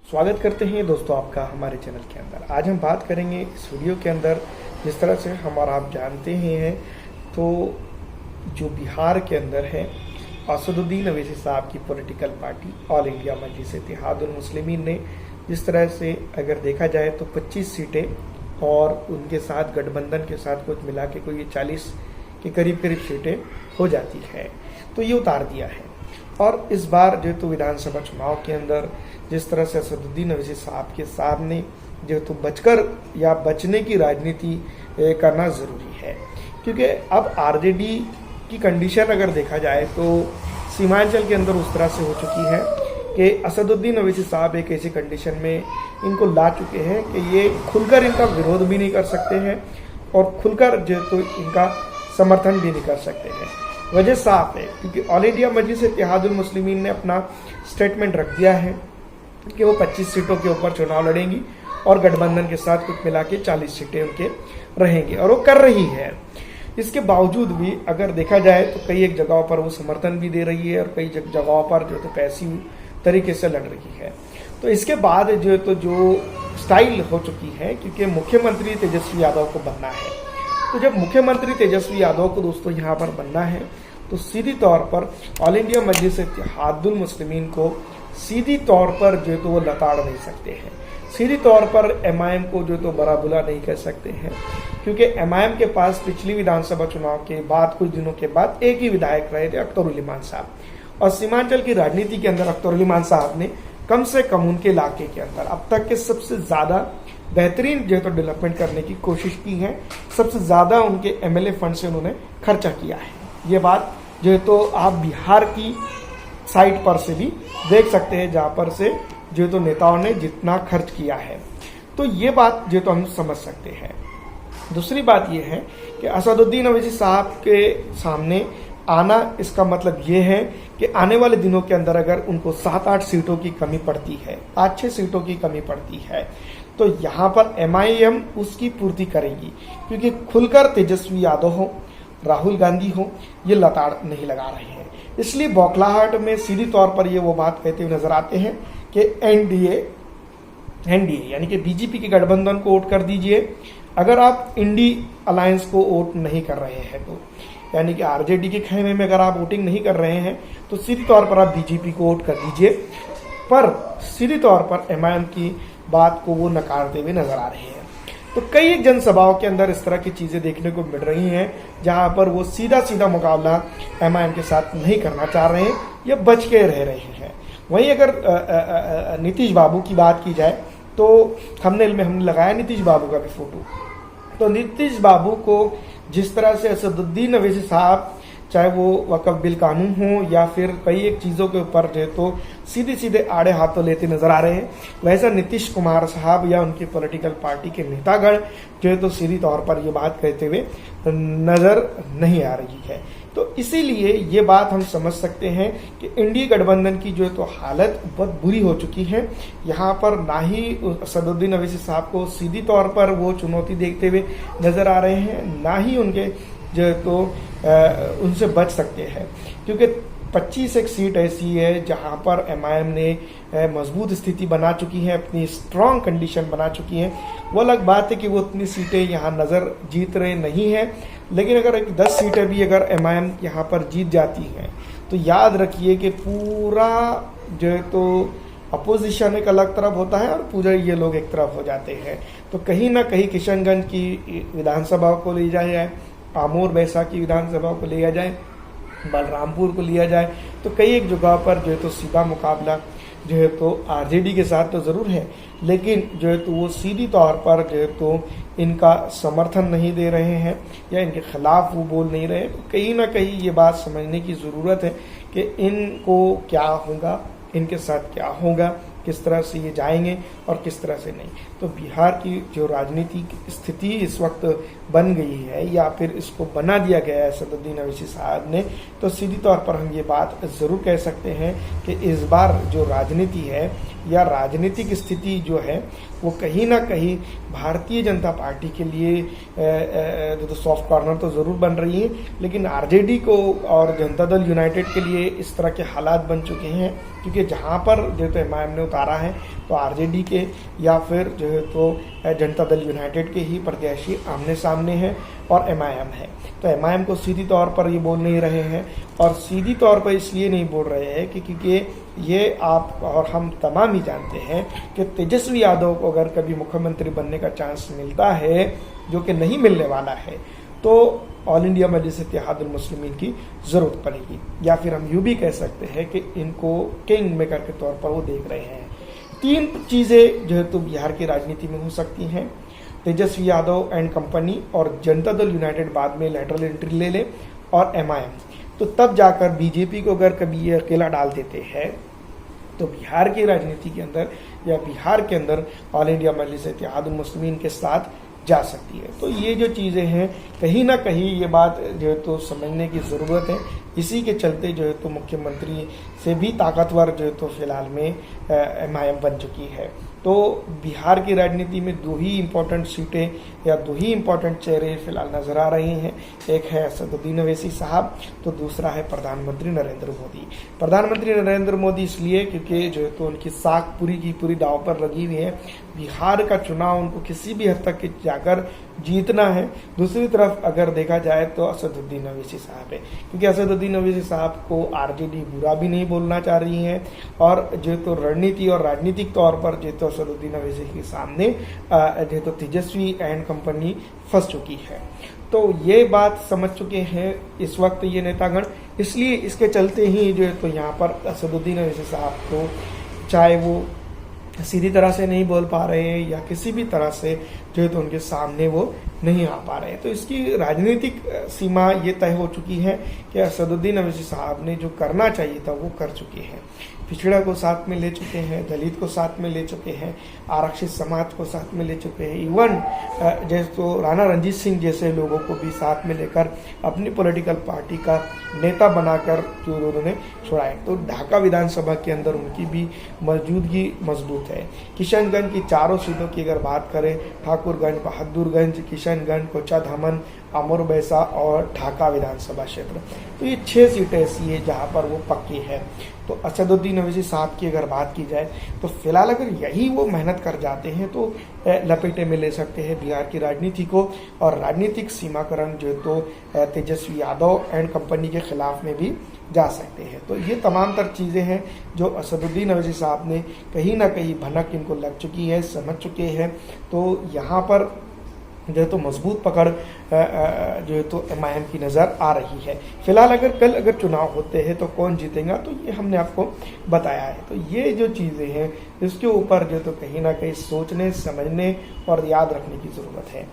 स्वागत करते हैं दोस्तों आपका हमारे चैनल के अंदर। आज हम बात करेंगे इस वीडियो के अंदर, जिस तरह से हम और आप जानते ही हैं तो जो बिहार के अंदर है असदुद्दीन अवैसी साहब की पॉलिटिकल पार्टी ऑल इंडिया मजलिस इत्तेहादुल मुस्लिमीन ने जिस तरह से अगर देखा जाए तो 25 सीटें और उनके साथ गठबंधन के साथ कुछ मिला के कोई 40 के करीब सीटें हो जाती है, तो ये उतार दिया है। और इस बार जो तो विधानसभा चुनाव के अंदर जिस तरह से असदुद्दीन अवैसी साहब के सामने जो तो बचकर या बचने की राजनीति करना ज़रूरी है, क्योंकि अब आरजेडी की कंडीशन अगर देखा जाए तो सीमांचल के अंदर उस तरह से हो चुकी है कि असदुद्दीन अवैसी साहब एक ऐसी कंडीशन में इनको ला चुके हैं कि ये खुलकर इनका विरोध भी नहीं कर सकते हैं और खुलकर जो तो इनका समर्थन भी नहीं कर सकते हैं। वजह साफ है, क्योंकि ऑल इंडिया मजलिस इत्तेहादुल मुस्लिमीन ने अपना स्टेटमेंट रख दिया है कि वो 25 सीटों के ऊपर चुनाव लड़ेंगी और गठबंधन के साथ कुछ मिला के 40 सीटें उनके रहेंगी, और वो कर रही है। इसके बावजूद भी अगर देखा जाए तो कई एक जगहों पर वो समर्थन भी दे रही है और कई जगहों पर जो तो पैसिव तरीके से लड़ रही है। तो इसके बाद जो स्टाइल हो चुकी है, क्योंकि मुख्यमंत्री तेजस्वी यादव को बनना है, तो जब मुख्यमंत्री तेजस्वी यादव को दोस्तों यहाँ पर बनना है तो सीधी तौर पर ऑल इंडिया मजलिस इत्तेहादुल मुस्लिमीन को सीधी तौर पर जो तो वो लताड़ नहीं सकते हैं, सीधी तौर पर एमआईएम को जो तो बड़ा बुला नहीं कह सकते हैं, क्योंकि एमआईएम के पास पिछली विधानसभा चुनाव के बाद कुछ दिनों के बाद एक ही विधायक रहे थे, अख्तर उल इमान साहब, और सीमांचल की राजनीति के अंदर अख्तर उल इमान साहब ने कम से कम उनके इलाके के अंदर अब तक के सबसे ज्यादा बेहतरीन जो तो डेवलपमेंट करने की कोशिश की है, सबसे ज्यादा उनके एमएलए फंड से उन्होंने खर्चा किया है। ये बात जो तो आप बिहार की साइट पर से भी देख सकते हैं, जहां पर से जो तो नेताओं ने जितना खर्च किया है, तो ये बात जो तो हम समझ सकते हैं। दूसरी बात ये है कि असदुद्दीन अवैसी साहब के सामने आना, इसका मतलब ये है कि आने वाले दिनों के अंदर अगर उनको 7-8 सीटों की कमी पड़ती है, 5-6 सीटों की कमी पड़ती है, तो यहाँ पर एमआईएम उसकी पूर्ति करेगी, क्योंकि खुलकर तेजस्वी यादव हो, राहुल गांधी हो, ये लताड़ नहीं लगा रहे हैं। इसलिए बौखलाहट में सीधी तौर पर ये वो बात कहते हुए नजर आते हैं कि एनडीए यानी कि बीजेपी के गठबंधन को वोट कर दीजिए। अगर आप इंडी अलायंस को वोट नहीं कर रहे हैं तो, यानी कि आरजेडी के खेमे में अगर आप वोटिंग नहीं कर रहे हैं तो सीधी तौर पर आप बीजेपी को वोट कर दीजिए। पर सीधी तौर पर एमआईएम की बात को वो नकारते हुए नजर आ रहे हैं। तो कई जनसभाओं के अंदर इस तरह की चीजें देखने को मिल रही हैं, जहां पर वो सीधा मुकाबला एमआईएम के साथ नहीं करना चाह रहे हैं या बच के रह रहे हैं। वहीं अगर नीतीश बाबू की बात की जाए तो थंबनेल में हमने लगाया नीतीश बाबू का भी फोटो। तो नीतीश बाबू को जिस तरह से असदुद्दीन अवैसी साहब, चाहे वो वक्फ बिल कानून हो या फिर कई एक चीजों के ऊपर जो तो सीधे आड़े हाथों लेते नजर आ रहे हैं, वैसा नीतीश कुमार साहब या उनकी पॉलिटिकल पार्टी के नेतागण जो है तो सीधी तौर पर ये बात कहते हुए नजर नहीं आ रही है। तो इसीलिए ये बात हम समझ सकते हैं कि इंडिया गठबंधन की जो है तो हालत बहुत बुरी हो चुकी है। यहाँ पर ना ही असदुद्दीन अवैसी साहब को सीधी तौर पर वो चुनौती देखते हुए नजर आ रहे हैं, ना ही उनके जो है तो उनसे बच सकते हैं, क्योंकि 25 एक सीट ऐसी है जहां पर एमआईएम ने मजबूत स्थिति बना चुकी है, अपनी स्ट्रांग कंडीशन बना चुकी है। वो अलग बात है कि वो उतनी सीटें यहाँ नज़र जीत रहे नहीं है, लेकिन अगर 10 सीटें भी अगर एमआईएम यहाँ पर जीत जाती हैं तो याद रखिए कि पूरा जो है तो अपोजिशन एक अलग तरफ होता है और पूरा ये लोग एक तरफ हो जाते हैं। तो कहीं ना कहीं किशनगंज की विधानसभा को ले जाया जाए, आमोर बैसा की विधानसभा को लिया जाए, बलरामपुर को लिया जाए, तो कई एक जगह पर जो है तो सीधा मुकाबला जो है तो आरजेडी के साथ तो ज़रूर है, लेकिन जो है तो वो सीधी तौर पर जो है तो इनका समर्थन नहीं दे रहे हैं या इनके खिलाफ वो बोल नहीं रहे। तो कहीं ना कहीं ये बात समझने की ज़रूरत है कि इनको क्या होगा, इनके साथ क्या होगा, किस तरह से ये जाएंगे और किस तरह से नहीं। तो बिहार की जो राजनीतिक स्थिति इस वक्त बन गई है या फिर इसको बना दिया गया है असदुद्दीन अवैसी साहब ने, तो सीधी तौर पर हम ये बात ज़रूर कह सकते हैं कि इस बार जो राजनीति है या राजनीतिक स्थिति जो है वो कहीं ना कहीं भारतीय जनता पार्टी के लिए तो सॉफ्ट कॉर्नर तो ज़रूर बन रही है, लेकिन आरजेडी को और जनता दल यूनाइटेड के लिए इस तरह के हालात बन चुके हैं, क्योंकि जहाँ पर जो तो एमआईएम ने उतारा है तो आरजेडी के या फिर जो है तो जनता दल यूनाइटेड के ही प्रत्याशी आमने सामने हैं और एमआईएम है। तो एमआईएम को सीधी तौर पर ये बोल नहीं रहे हैं, और सीधी तौर पर इसलिए नहीं बोल रहे हैं कि क्योंकि ये आप और हम तमाम ही जानते हैं कि तेजस्वी यादव को अगर कभी मुख्यमंत्री बनने का चांस मिलता है, जो कि नहीं मिलने वाला है, तो ऑल इंडिया मजलिस इत्तेहादुल मुस्लिमीन की ज़रूरत पड़ेगी, या फिर हम यूँ भी कह सकते हैं कि इनको किंग मेकर के तौर पर वो देख रहे हैं। 3 चीज़ें जो है तो बिहार की राजनीति में हो सकती हैं, तेजस्वी यादव एंड कंपनी और जनता दल यूनाइटेड बाद में लेटरल एंट्री ले ले और एमआईएम, तो तब जाकर बीजेपी को अगर कभी ये अकेला डाल देते हैं तो बिहार की राजनीति के अंदर या बिहार के अंदर ऑल इंडिया मजलिस इत्तेहादुल मुस्लिमीन के साथ जा सकती है। तो ये जो चीज़ें हैं कहीं ना कहीं ये बात जो है तो समझने की ज़रूरत है। इसी के चलते जो है तो मुख्यमंत्री से भी ताकतवर जो है तो फिलहाल में एमआईएम बन चुकी है। तो बिहार की राजनीति में 2 ही इम्पोर्टेंट सीटें या 2 ही इम्पोर्टेंट चेहरे फिलहाल नजर आ रहे हैं। एक है असदुद्दीन अवैसी साहब, तो दूसरा है प्रधानमंत्री नरेंद्र मोदी। प्रधानमंत्री नरेंद्र मोदी इसलिए क्योंकि जो है तो उनकी साख पूरी की पूरी दांव पर लगी हुई है। बिहार का चुनाव उनको किसी भी हद तक जाकर जीतना है। दूसरी तरफ अगर देखा जाए तो असदुद्दीन अवैसी साहब है, क्योंकि असदुद्दीन अवैसी साहब को आरजेडी बुरा भी नहीं बोलना चाह रही है, और जो तो रणनीति और राजनीतिक तौर पर जो तो असदुद्दीन अवैसी के सामने जो तो तेजस्वी एंड कंपनी फंस चुकी है। तो ये बात समझ चुके हैं इस वक्त ये नेतागण, इसलिए इसके चलते ही जो है तो यहाँ पर असदुद्दीन अवैसी साहब को चाहे वो सीधी तरह से नहीं बोल पा रहे हैं या किसी भी तरह से जो है तो उनके सामने वो नहीं आ पा रहे हैं, तो इसकी राजनीतिक सीमा ये तय हो चुकी है कि असदुद्दीन अवैसी साहब ने जो करना चाहिए था वो कर चुके हैं। पिछड़ा को साथ में ले चुके हैं, दलित को साथ में ले चुके हैं, आरक्षित समाज को साथ में ले चुके हैं, इवन जैसे तो राणा रंजीत सिंह जैसे लोगों को भी साथ में लेकर अपनी पॉलिटिकल पार्टी का नेता बनाकर जो उन्होंने छोड़ा है। तो ढाका विधानसभा के अंदर उनकी भी मौजूदगी मजबूत है। किशनगंज की 4 सीटों की अगर बात करें, ठाकुरगंज, बहादुरगंज, किशनगंज, कोचा धामन, अमर बैसा और ढाका विधानसभा क्षेत्र, तो ये 6 सीटें ऐसी है जहां पर वो पक्की है। तो असदुद्दीन अवैसी साहब की अगर बात की जाए तो फिलहाल अगर यही वो मेहनत कर जाते हैं तो लपेटे में ले सकते हैं बिहार की राजनीति को, और राजनीतिक सीमाकरण जो है तो तेजस्वी यादव एंड कंपनी के खिलाफ में भी जा सकते हैं। तो ये तमाम तर चीज़ें हैं जो असदुद्दीन अवैसी साहब ने कहीं ना कहीं भनक इनको लग चुकी है, समझ चुके हैं। तो यहाँ पर जो है तो मजबूत पकड़ जो है तो एमआईएम की नज़र आ रही है। फिलहाल कल चुनाव होते हैं तो कौन जीतेगा, तो ये हमने आपको बताया है। तो ये जो चीज़ें हैं इसके ऊपर जो तो कहीं ना कहीं सोचने, समझने और याद रखने की ज़रूरत है।